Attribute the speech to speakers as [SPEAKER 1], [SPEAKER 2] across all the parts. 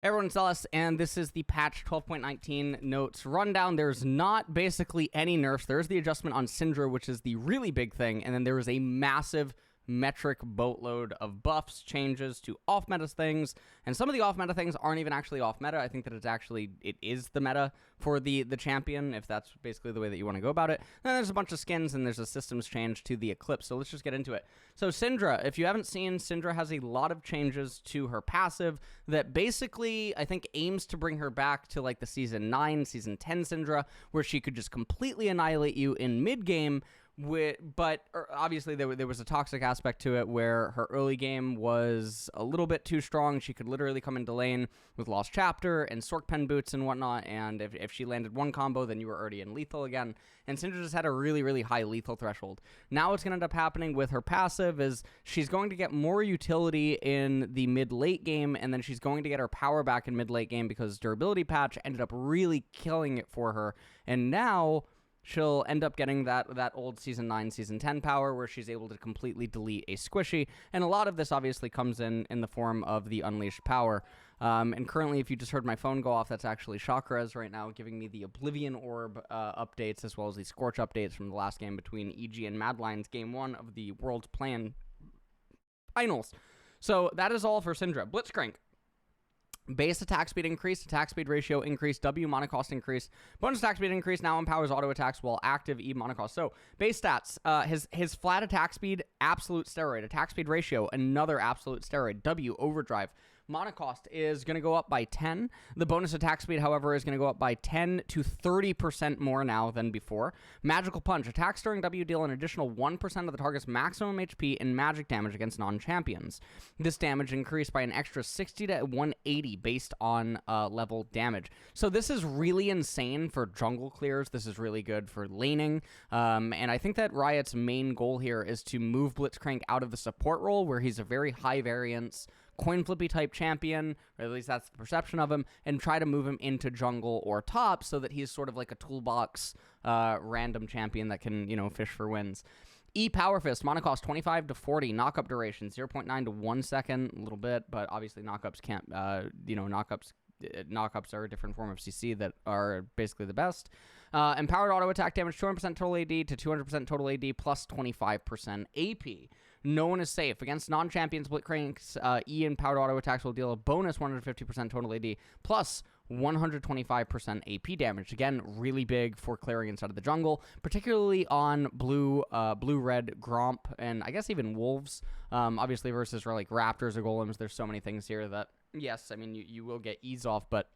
[SPEAKER 1] Everyone, it's Ellis, and this is the patch 12.19 notes rundown. There's not basically any nerfs. There's the adjustment on Syndra, which is the really big thing, and then there is a massive metric boatload of buffs, changes to off-meta things, and some of the off-meta things aren't even actually off-meta. I think that it is the meta for the champion, if that's basically the way that you want to go about it. Then there's a bunch of skins, and there's a systems change to the Eclipse, so let's just get into it. So Syndra, if you haven't seen, Syndra has a lot of changes to her passive that basically, I think, aims to bring her back to like the Season 9, Season 10 Syndra, where she could just completely annihilate you in mid-game. But obviously there was a toxic aspect to it where her early game was a little bit too strong. She could literally come into lane with Lost Chapter and Sork Pen Boots and whatnot, and if she landed one combo, then you were already in lethal again. And Syndra just had a really, really high lethal threshold. Now what's going to end up happening with her passive is she's going to get more utility in the mid-late game, and then she's going to get her power back in mid-late game because durability patch ended up really killing it for her. And now she'll end up getting that old Season 9, Season 10 power where she's able to completely delete a squishy. And a lot of this obviously comes in the form of the Unleashed power. And currently, if you just heard my phone go off, that's actually Chakrez right now giving me the Oblivion Orb updates as well as the Scorch updates from the last game between EG and Mad Lions, Game 1 of the World's Plan Finals. So that is all for Syndra. Blitzcrank. Base attack speed increase, attack speed ratio increase, W mana cost increase, bonus attack speed increase, now empowers auto attacks while active, E mana cost. So, base stats, his flat attack speed, absolute steroid. Attack speed ratio, another absolute steroid. W, overdrive. Mana cost is going to go up by 10. The bonus attack speed, however, is going to go up by 10 to 30% more now than before. Magical Punch. Attacks during W deal an additional 1% of the target's maximum HP and magic damage against non-champions. This damage increased by an extra 60 to 180 based on level damage. So this is really insane for jungle clears. This is really good for laning. And I think that Riot's main goal here is to move Blitzcrank out of the support role where he's a very high variance coin flippy type champion, or at least that's the perception of him, and try to move him into jungle or top so that he's sort of like a toolbox random champion that can, you know, fish for wins. E Power Fist, mana cost 25 to 40, knockup duration 0.9 to 1 second, a little bit, but obviously knockups can't, knockups are a different form of CC that are basically the best. Empowered auto attack damage, 200% total AD to 200% total AD plus 25% AP. No one is safe. Against non-champions, Blitzcrank's E and powered auto attacks will deal a bonus 150% total AD plus 125% AP damage. Again, really big for clearing inside of the jungle, particularly on blue-red Gromp, and I guess even Wolves. Obviously versus like Raptors or Golems, there's so many things here that, yes, I mean, you will get ease off, but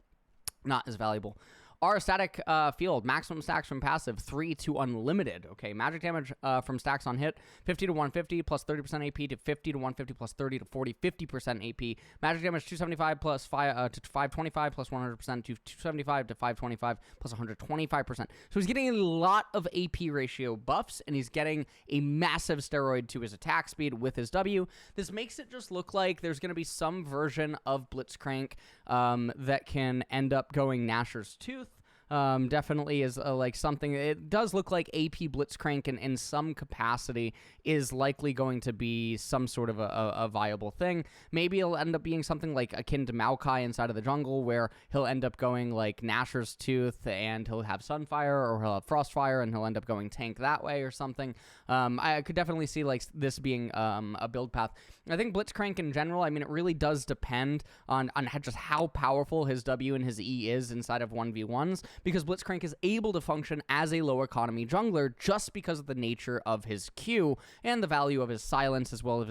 [SPEAKER 1] not as valuable. Our static field, maximum stacks from passive, 3 to unlimited. Okay, magic damage from stacks on hit, 50 to 150 plus 30% AP to 50 to 150 plus 30 to 40, 50% AP. Magic damage 275 plus 5 to 525 plus 100% to 275 to 525 plus 125%. So he's getting a lot of AP ratio buffs, and he's getting a massive steroid to his attack speed with his W. This makes it just look like there's going to be some version of Blitzcrank that can end up going Nashor's Tooth. Definitely is like something. It does look like AP Blitzcrank in some capacity is likely going to be some sort of a viable thing. Maybe it'll end up being something like akin to Maokai inside of the jungle, where he'll end up going like Nashor's Tooth and he'll have Sunfire, or he'll have Frostfire and he'll end up going tank that way or something. I could definitely see like this being a build path. I think Blitzcrank in general, I mean, it really does depend on just how powerful his W and his E is inside of 1v1s, because Blitzcrank is able to function as a low economy jungler just because of the nature of his Q and the value of his silence as well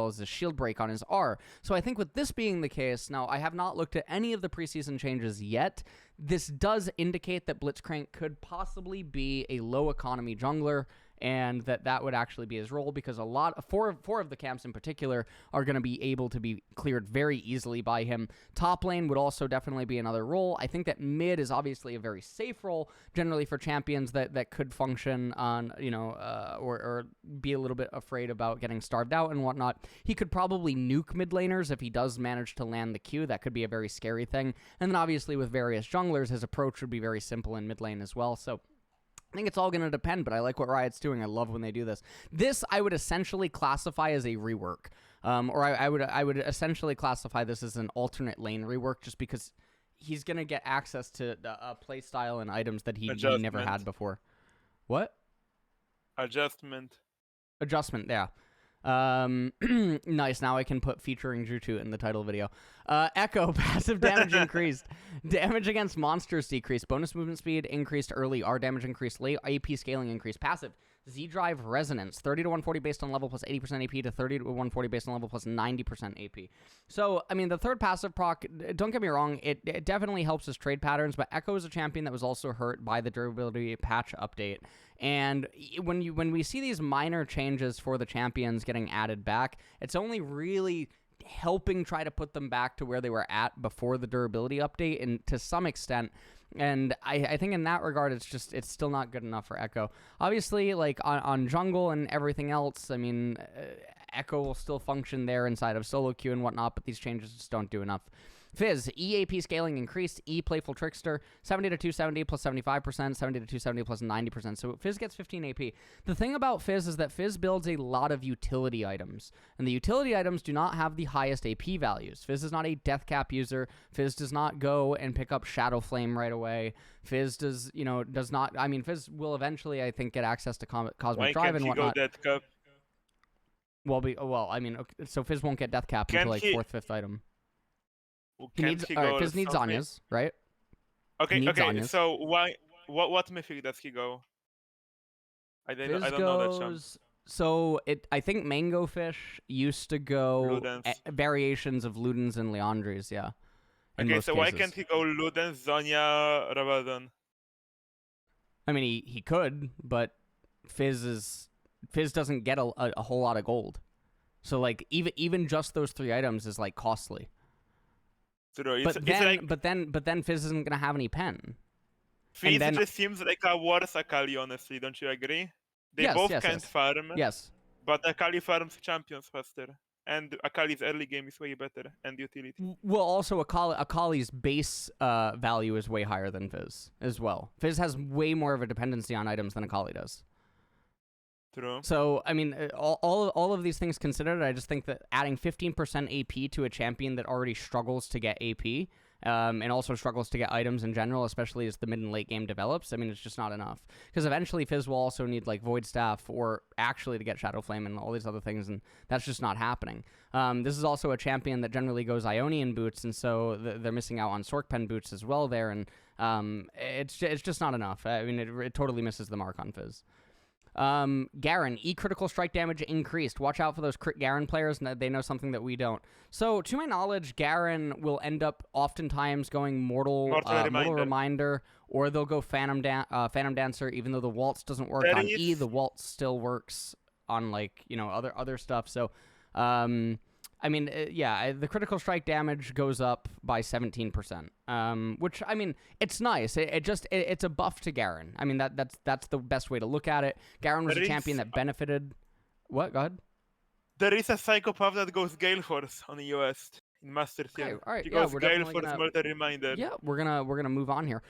[SPEAKER 1] as his shield break on his R. So I think with this being the case, now I have not looked at any of the preseason changes yet. This does indicate that Blitzcrank could possibly be a low economy jungler, and that would actually be his role, because four of the camps in particular are going to be able to be cleared very easily by him. Top lane would also definitely be another role. I think that mid is obviously a very safe role, generally for champions that could function on, or be a little bit afraid about getting starved out and whatnot. He could probably nuke mid laners if he does manage to land the Q. That could be a very scary thing. And then obviously with various junglers, his approach would be very simple in mid lane as well. So I think it's all going to depend, but I like what Riot's doing. I love when they do this. This I would essentially classify as a rework, or I would essentially classify this as an alternate lane rework, just because he's going to get access to play style and items that he never had before. What?
[SPEAKER 2] Adjustment,
[SPEAKER 1] yeah. Nice. Now I can put featuring Drututt in the title video. Echo, passive damage increased. Damage against monsters decreased. Bonus movement speed increased early. R damage increased late. AP scaling increased. Passive. Z-Drive Resonance. 30 to 140 based on level plus 80% AP to 30 to 140 based on level plus 90% AP. So, I mean, the third passive proc, don't get me wrong, it definitely helps his trade patterns, but Echo is a champion that was also hurt by the durability patch update. And when we see these minor changes for the champions getting added back, it's only really helping try to put them back to where they were at before the durability update, and to some extent. And I think in that regard, it's still not good enough for Echo. Obviously, like on jungle and everything else, I mean, Echo will still function there inside of solo queue and whatnot, but these changes just don't do enough. Fizz, EAP scaling increased, E Playful Trickster, 70 to 270 plus 75%, 70 to 270 plus 90%. So Fizz gets 15 AP. The thing about Fizz is that Fizz builds a lot of utility items, and the utility items do not have the highest AP values. Fizz is not a death cap user. Fizz does not go and pick up Shadow Flame right away. Fizz does not, I mean, Fizz will eventually, I think, get access to Cosmic Drive and whatnot.
[SPEAKER 2] Why can't he go death cap?
[SPEAKER 1] Well, I mean, okay, so Fizz won't get death cap until like 4th, 5th item.
[SPEAKER 2] Well,
[SPEAKER 1] Fizz needs Zanya's, right?
[SPEAKER 2] Okay. Zanya's. So what mythic does he go? I don't know that champ.
[SPEAKER 1] So I think Mango Fish used to go variations of Ludens and Leandries, yeah.
[SPEAKER 2] Okay, so why can't he go Ludens, Zanya, Rabadon?
[SPEAKER 1] I mean, he could, but Fizz doesn't get a whole lot of gold. So like even just those 3 items is like costly. But then Fizz isn't gonna have any pen.
[SPEAKER 2] Fizz just seems like a worse Akali, honestly. Don't you agree? They both can't farm.
[SPEAKER 1] Yes.
[SPEAKER 2] But Akali farms champions faster, and Akali's early game is way better, and utility.
[SPEAKER 1] Well, also Akali's base value is way higher than Fizz as well. Fizz has way more of a dependency on items than Akali does.
[SPEAKER 2] True.
[SPEAKER 1] So, I mean, all of these things considered, I just think that adding 15% AP to a champion that already struggles to get AP, and also struggles to get items in general, especially as the mid and late game develops, I mean, it's just not enough. Because eventually Fizz will also need, like, Void Staff or actually to get Shadow Flame and all these other things, and that's just not happening. This is also a champion that generally goes Ionian boots, and so they're missing out on Sork Pen boots as well there, and it's just not enough. I mean, it totally misses the mark on Fizz. Garen, critical strike damage increased. Watch out for those crit Garen players. They know something that we don't. So, to my knowledge, Garen will end up oftentimes going Mortal Reminder, or they'll go Phantom Dancer, even though the Waltz doesn't work on E. The Waltz still works on, like, other stuff. So, I mean, the critical strike damage goes up by 17%, which, I mean, it's nice. It's a buff to Garen. I mean, that's the best way to look at it. Garen was a champion that benefited. What? Go ahead.
[SPEAKER 2] There is a psychopath that goes Gale Force on the US in Master Tier.
[SPEAKER 1] Okay, all right,
[SPEAKER 2] he goes Gale Force Mortal Reminder.
[SPEAKER 1] Yeah, we're gonna move on here.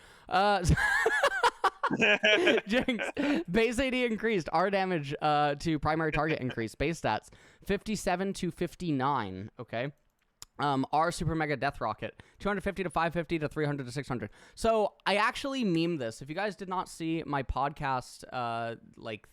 [SPEAKER 1] Jinx. Base AD increased. R damage to primary target increased. Base stats 57 to 59. Okay. R Super Mega Death Rocket 250 to 550 to 300 to 600. So I actually memed this. If you guys did not see my podcast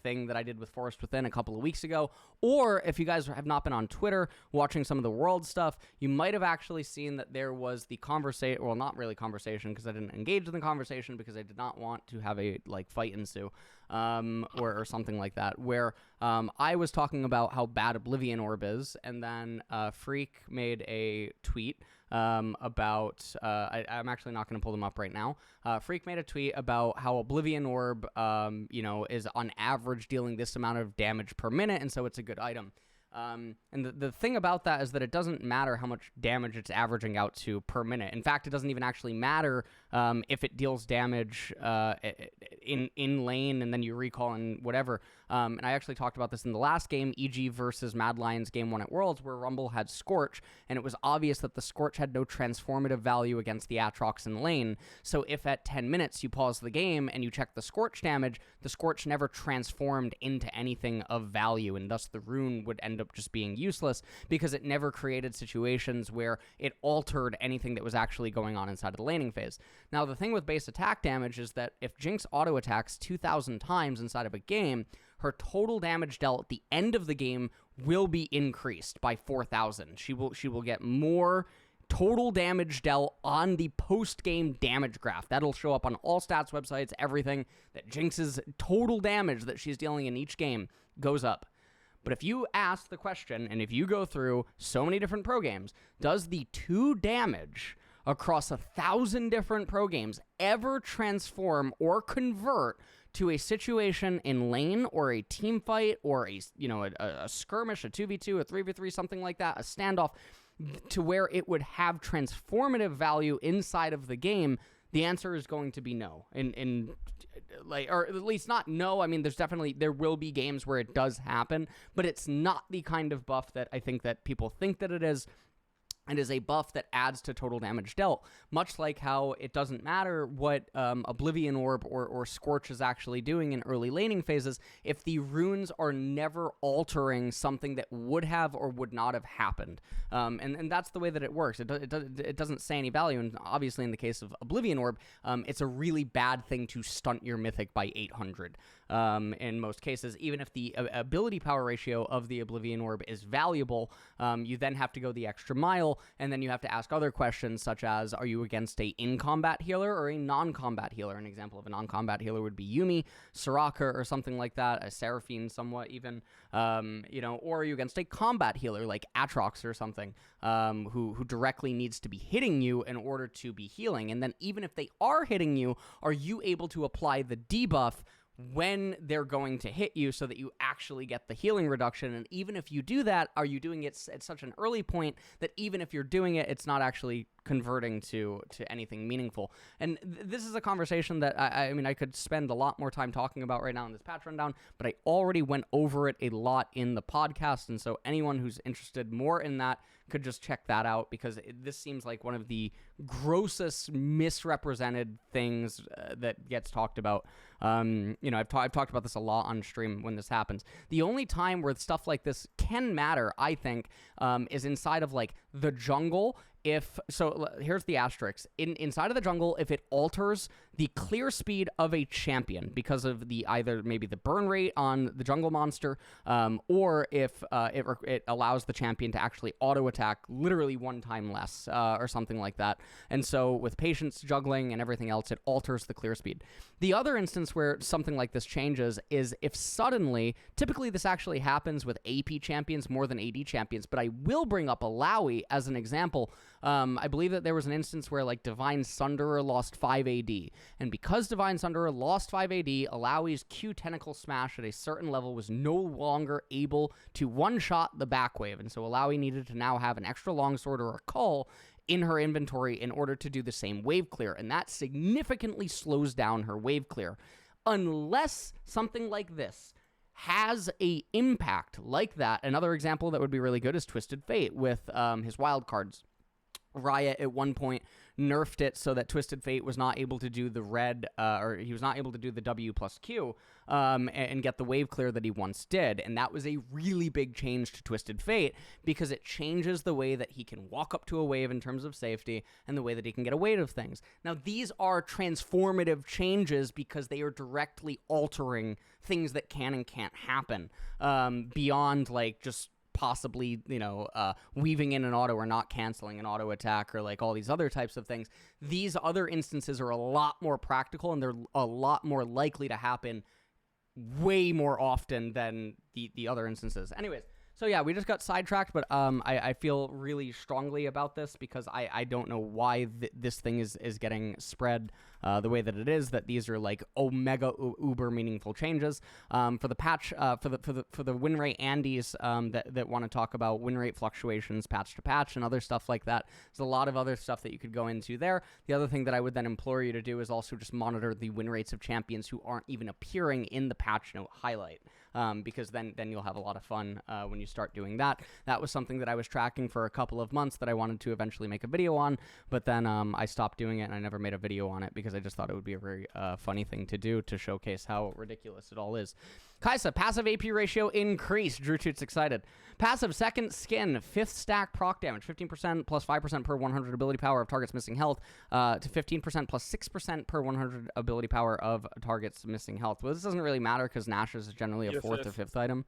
[SPEAKER 1] thing that I did with Forest Within a couple of weeks ago, or if you guys have not been on Twitter watching some of the world stuff, you might have actually seen that there was the conversation, well, not really conversation, because I didn't engage in the conversation because I did not want to have a fight ensue, or something like that, where I was talking about how bad Oblivion Orb is, and then Freak made a tweet about I'm actually not going to pull them up right now. Freak made a tweet about how Oblivion Orb is on average dealing this amount of damage per minute, and so it's a good item. And the thing about that is that it doesn't matter how much damage it's averaging out to per minute. In fact, it doesn't even actually matter if it deals damage in lane and then you recall and whatever. And I actually talked about this in the last game, EG versus Mad Lions game 1 at Worlds, where Rumble had Scorch, and it was obvious that the Scorch had no transformative value against the Aatrox in lane. So if at 10 minutes you pause the game and you check the Scorch damage, the Scorch never transformed into anything of value, and thus the rune would end up just being useless because it never created situations where it altered anything that was actually going on inside of the laning phase. Now, the thing with base attack damage is that if Jinx auto-attacks 2,000 times inside of a game, her total damage dealt at the end of the game will be increased by 4,000. She will get more total damage dealt on the post-game damage graph. That'll show up on all stats websites, everything, that Jinx's total damage that she's dealing in each game goes up. But if you ask the question, and if you go through so many different pro games, does the 2 damage across 1,000 different pro games ever transform or convert to a situation in lane or a team fight or a skirmish, a 2v2, a 3v3, something like that, a standoff, to where it would have transformative value inside of the game? The answer is going to be no. Or at least not no. I mean, there will be games where it does happen, but it's not the kind of buff that I think that people think that it is. And is a buff that adds to total damage dealt, much like how it doesn't matter what Oblivion Orb or Scorch is actually doing in early laning phases if the runes are never altering something that would have or would not have happened. And that's the way that it works. It doesn't say any value, and obviously in the case of Oblivion Orb, it's a really bad thing to stunt your Mythic by 800 in most cases. Even if the ability power ratio of the Oblivion Orb is valuable, you then have to go the extra mile, and then you have to ask other questions such as, are you against a in-combat healer or a non-combat healer? An example of a non-combat healer would be Yuumi, Soraka, or something like that, a Seraphine somewhat even, or are you against a combat healer like Aatrox or something, who directly needs to be hitting you in order to be healing? And then even if they are hitting you, are you able to apply the debuff when they're going to hit you so that you actually get the healing reduction? And even if you do that, are you doing it at such an early point that even if you're doing it, it's not actually converting to anything meaningful? And this is a conversation that I could spend a lot more time talking about right now in this patch rundown, but I already went over it a lot in the podcast, and so anyone who's interested more in that could just check that out, because this seems like one of the grossest misrepresented things that gets talked about. I've talked about this a lot on stream when this happens. The only time where stuff like this can matter, I think, is inside of like the jungle. Here's the asterisk. Inside of the jungle, if it alters the clear speed of a champion because of either maybe the burn rate on the jungle monster, or if it allows the champion to actually auto attack literally 1 time less, or something like that. And so with patience juggling and everything else, it alters the clear speed. The other instance where something like this changes is if suddenly, typically this actually happens with AP champions more than AD champions, but I will bring up Alawi as an example. I believe that there was an instance where like Divine Sunderer lost 5 AD, and because Divine Sunderer lost 5 AD, Alawi's Q Tentacle Smash at a certain level was no longer able to one-shot the back wave, and so Alawi needed to now have an extra longsword or a cull in her inventory in order to do the same wave clear, and that significantly slows down her wave clear. Unless something like this has a impact like that. Another example that would be really good is Twisted Fate with his wild cards. Riot at one point nerfed it so that Twisted Fate was not able to do the or he was not able to do the W plus Q and get the wave clear that he once did. And that was a really big change to Twisted Fate because it changes the way that he can walk up to a wave in terms of safety and the way that he can get away with things. Now, these are transformative changes because they are directly altering things that can and can't happen beyond like just possibly, weaving in an auto or not canceling an auto attack or like all these other types of things. These other instances are a lot more practical and they're a lot more likely to happen way more often than the other instances. Anyways, so yeah, we just got sidetracked, but I feel really strongly about this because I don't know why this thing is getting spread the way that it is, that these are like omega uber meaningful changes. For the patch, for the win rate Andes that want to talk about win rate fluctuations patch to patch and other stuff like that, there's a lot of other stuff that you could go into there. The other thing that I would then implore you to do is also just monitor the win rates of champions who aren't even appearing in the patch note highlight. Because then you'll have a lot of fun when you start doing that. That was something that I was tracking for a couple of months that I wanted to eventually make a video on, but then I stopped doing it and I never made a video on it because I just thought it would be a very funny thing to do to showcase how ridiculous it all is. Kaiser, passive AP ratio increased. Drututt's excited. Passive second skin, 5th stack proc damage, 15% plus 5% per 100 ability power of targets missing health, to 15% plus 6% per 100 ability power of targets missing health. Well, this doesn't really matter because Nash is generally a 4th or 5th item.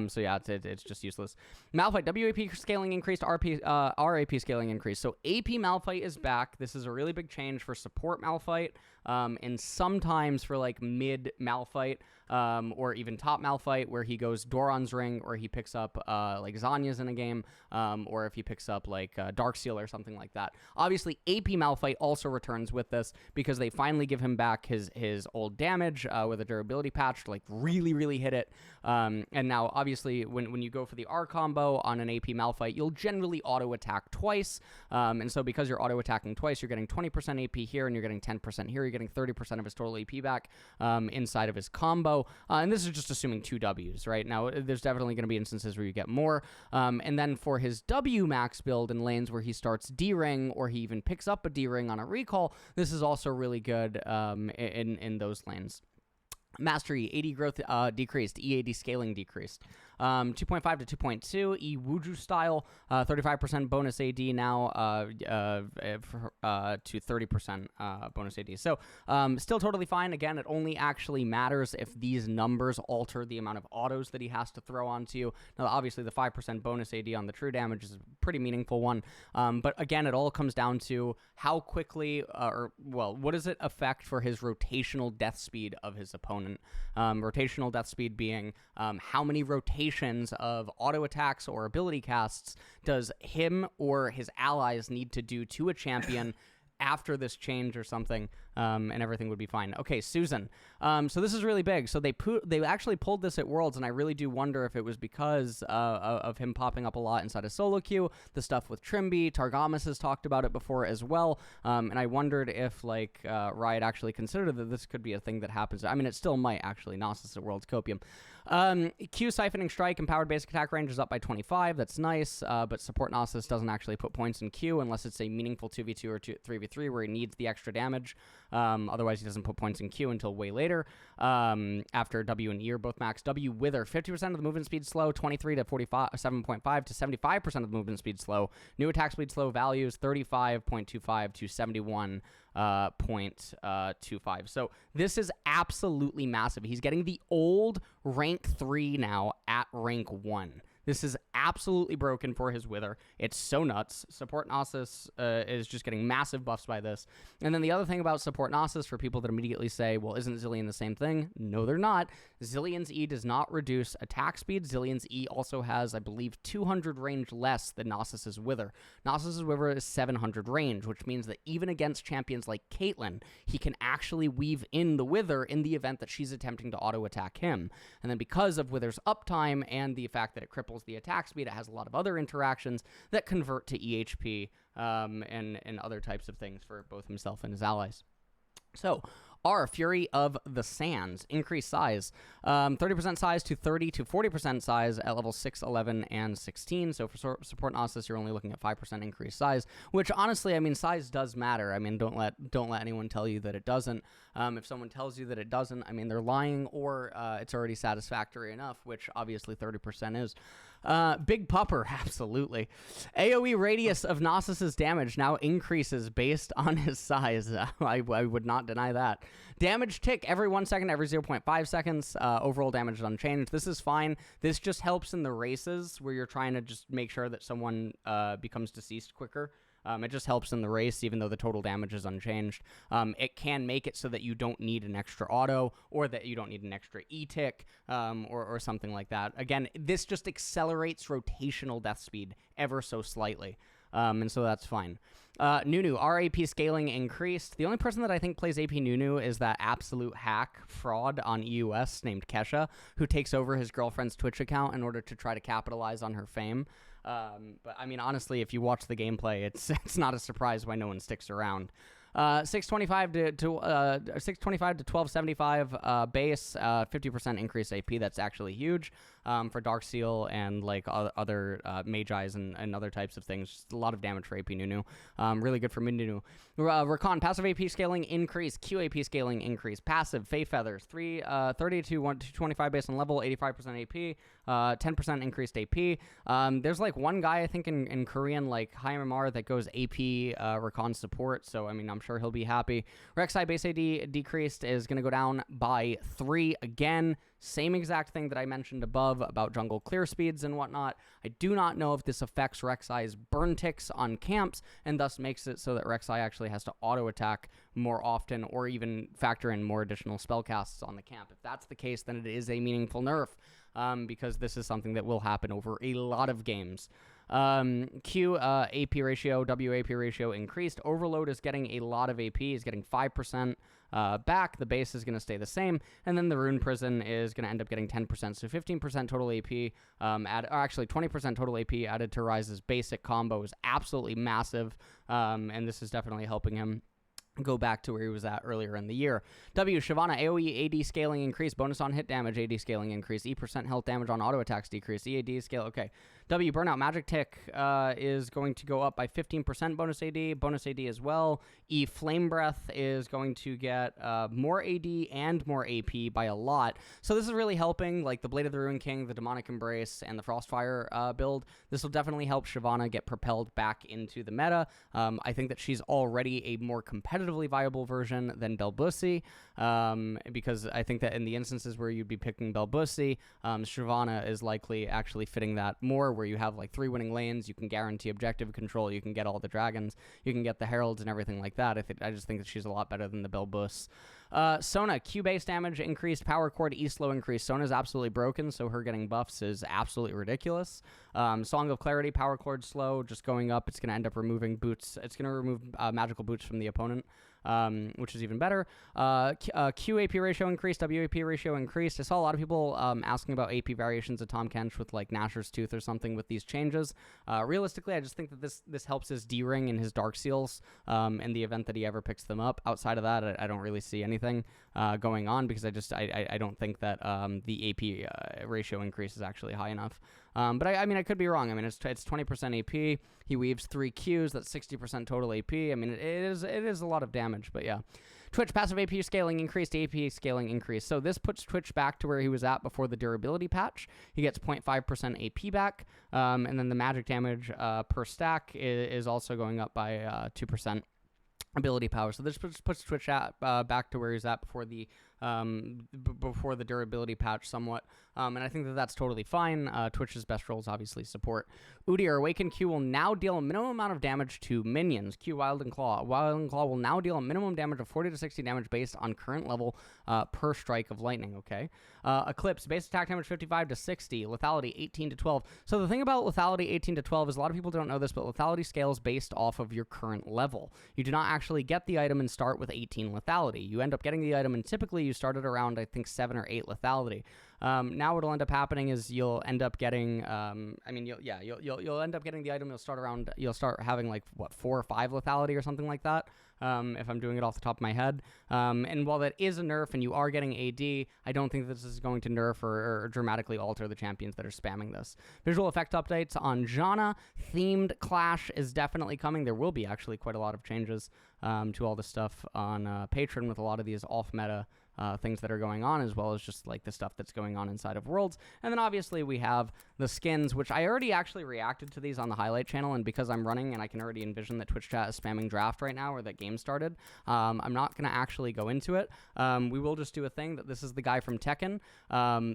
[SPEAKER 1] So yeah, it's just useless. Malphite, WAP scaling increased, RAP scaling increased. So AP Malphite is back. This is a really big change for support Malphite, and sometimes for like mid Malphite, or even top Malphite, where he goes Doran's Ring, or he picks up like Zanya's in a game, or if he picks up like Darkseal or something like that. Obviously, AP Malphite also returns with this because they finally give him back his old damage with a durability patch to like really hit it. And now, obviously, when you go for the R combo on an AP Malphite, you'll generally auto-attack twice. And so because you're auto-attacking twice, you're getting 20% AP here, and you're getting 10% here. You're getting 30% of his total AP back inside of his combo. And this is just assuming 2 Ws, right? Now, there's definitely going to be instances where you get more. And then for his W max build in lanes where he starts D-Ring, or he even picks up a D-Ring on a recall, this is also really good in those lanes. Mastery, 80 growth decreased, EAD scaling decreased. 2.5 to 2.2, Wuju style, 35% bonus AD now to 30% bonus AD. So still totally fine. Again, it only actually matters if these numbers alter the amount of autos that he has to throw onto you. Now, obviously, the 5% bonus AD on the true damage is a pretty meaningful one. But again, it all comes down to how quickly, what does it affect for his rotational death speed of his opponent? Rotational death speed being how many rotations of auto attacks or ability casts does him or his allies need to do to a champion after this change or something, and everything would be fine. Okay, Susan. So this is really big. So they actually pulled this at Worlds, and I really do wonder if it was because of him popping up a lot inside a solo queue. The stuff with Trimby, Targamas has talked about it before as well, and I wondered if like Riot actually considered that this could be a thing that happens. I mean, it still might actually. Nasus at Worlds Copium. Q Siphoning Strike empowered basic attack range is up by 25. That's nice, but support Nasus doesn't actually put points in Q unless it's a meaningful 2v2 or 3v3 where he needs the extra damage. Otherwise, he doesn't put points in Q until way later. After W and E are both max. W Wither, 50% of the movement speed slow, 23 to 7.5 to 75% of the movement speed slow. New attack speed slow values, 35.25 to 71.25. So this is absolutely massive. He's getting the old rank 3 now at rank 1. This is absolutely broken for his Wither. It's so nuts. Support Nasus is just getting massive buffs by this. And then the other thing about Support Nasus, for people that immediately say, well, isn't Zilean the same thing? No, they're not. Zilean's E does not reduce attack speed. Zilean's E also has, I believe, 200 range less than Nasus's Wither. Nasus's Wither is 700 range, which means that even against champions like Caitlyn, he can actually weave in the Wither in the event that she's attempting to auto-attack him. And then because of Wither's uptime and the fact that it cripples the attack speed, it has a lot of other interactions that convert to EHP and other types of things for both himself and his allies. So, R, Fury of the Sands, increased size, 30% size to 30 to 40% size at level 6, 11, and 16. So for support Nasus, you're only looking at 5% increased size, which honestly, I mean, size does matter. I mean, don't let anyone tell you that it doesn't. If someone tells you that it doesn't, I mean, they're lying, or it's already satisfactory enough, which obviously 30% is. Big Pupper, absolutely. AoE radius of Nasus's damage now increases based on his size. I would not deny that. Damage tick every 1 second, every 0.5 seconds. Overall damage is unchanged. This is fine. This just helps in the races where you're trying to just make sure that someone becomes deceased quicker. It just helps in the race, even though the total damage is unchanged. It can make it so that you don't need an extra auto, or that you don't need an extra E-tick, or something like that. Again, this just accelerates rotational death speed ever so slightly. and so that's fine. Nunu, our AP scaling increased. The only person that I think plays AP Nunu is that absolute hack fraud on EUS named Kesha, who takes over his girlfriend's Twitch account in order to try to capitalize on her fame. But I mean, honestly, if you watch the gameplay, it's not a surprise why no one sticks around. 625 to 1275 base, 50% increase AP. That's actually huge for Darksteel and like other Magi's and other types of things. Just a lot of damage for AP Nunu. Really good for mid Nunu. Rakan, passive AP scaling increase, QAP scaling increase, passive Fae Feathers, 30 to 225 base on level, 85% AP, 10% increased AP. There's like one guy I think in Korean like high MMR that goes AP Rakan support, so I mean I'm sure he'll be happy. Rek'Sai base AD decreased is going to go down by 3 again. Same exact thing that I mentioned above about jungle clear speeds and whatnot. I do not know if this affects Rek'Sai's burn ticks on camps and thus makes it so that Rek'Sai actually has to auto attack more often or even factor in more additional spell casts on the camp. If that's the case, then it is a meaningful nerf because this is something that will happen over a lot of games. Q AP ratio, W AP ratio increased. Overload is getting a lot of AP. He's getting 5% back. The base is going to stay the same. And then the Rune Prison is going to end up getting 10%. So 15% total AP, actually 20% total AP added to Ryze's basic combo is absolutely massive. And this is definitely helping him go back to where he was at earlier in the year. W, Shyvana, AoE AD scaling increase, bonus on hit damage, AD scaling increase, E% health damage on auto attacks decrease, EAD scale, okay. W, Burnout Magic Tick is going to go up by 15% bonus AD as well. E, Flame Breath is going to get more AD and more AP by a lot. So this is really helping, like the Blade of the Ruin King, the Demonic Embrace, and the Frostfire build. This will definitely help Shyvana get propelled back into the meta. I think that she's already a more competitively viable version than Belbussy, because I think that in the instances where you'd be picking Belbussy, Shyvana is likely actually fitting that more, where you have like 3 winning lanes, you can guarantee objective control, you can get all the dragons, you can get the heralds and everything like that. I just think that she's a lot better than the Belbus. Sona, Q base damage increased, power cord E slow increased. Sona's absolutely broken, so her getting buffs is absolutely ridiculous. Song of Clarity, power cord slow, just going up. It's going to end up removing boots. It's going to remove magical boots from the opponent, which is even better. Q AP ratio increased, W AP ratio increased. I saw a lot of people asking about AP variations of Tahm Kench with like Nashor's Tooth or something with these changes. Realistically, I just think that this helps his D-Ring and his Dark Seals in the event that he ever picks them up. Outside of that, I don't really see anything going on because I don't think that the AP ratio increase is actually high enough. But I mean, I could be wrong. I mean, it's 20% AP. He weaves 3 Qs. That's 60% total AP. I mean, it is a lot of damage, but yeah. Twitch passive AP scaling increased, AP scaling increased. So this puts Twitch back to where he was at before the durability patch. He gets 0.5% AP back, and then the magic damage per stack is also going up by 2%. Ability power. So this puts Twitch back to where he's at before the durability patch somewhat. And I think that that's totally fine. Twitch's best role is obviously support. Udyr, Awakened Q will now deal a minimum amount of damage to minions. Q, Wild and Claw. Wild and Claw will now deal a minimum damage of 40 to 60 damage based on current level per strike of lightning, okay? Eclipse, base attack damage 55 to 60. Lethality 18 to 12. So the thing about lethality 18 to 12 is a lot of people don't know this, but lethality scales based off of your current level. You do not actually get the item and start with 18 lethality. You end up getting the item and typically you started around, I think, 7 or 8 lethality. Now what'll end up happening is you'll end up getting, you'll end up getting the item. You'll start having like what 4 or 5 lethality or something like that. If I'm doing it off the top of my head. And while that is a nerf and you are getting AD, I don't think this is going to nerf or dramatically alter the champions that are spamming this. Visual effect updates on Janna. Themed Clash is definitely coming. There will be actually quite a lot of changes to all the stuff on Patreon with a lot of these off-meta things that are going on, as well as just like the stuff that's going on inside of Worlds. And then obviously we have the skins, which I already actually reacted to these on the highlight channel, and because I'm running and I can already envision that Twitch chat is spamming draft right now, or that game started, I'm not going to actually go into it. We will just do a thing that this is the guy from Tekken.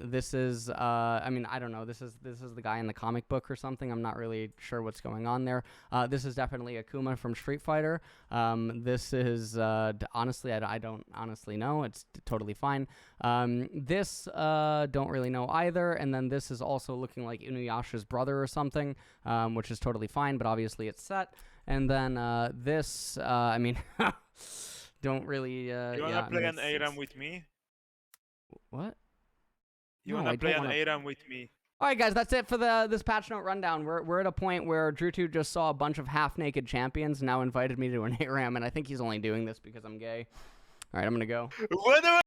[SPEAKER 1] This is, I mean, I don't know, this is the guy in the comic book or something. I'm not really sure what's going on there. This is definitely Akuma from Street Fighter. This is, honestly, I don't honestly know. It's totally fine. This, don't really know either. And then this is also looking like like Inuyasha's brother or something, which is totally fine, but obviously it's set. And then this, I mean, don't really.
[SPEAKER 2] You wanna play an ARAM with me?
[SPEAKER 1] What?
[SPEAKER 2] You wanna play an ARAM with me?
[SPEAKER 1] All right, guys, that's it for this patch note rundown. We're at a point where Drututt just saw a bunch of half-naked champions and now invited me to an ARAM, and I think he's only doing this because I'm gay. All right, I'm gonna go.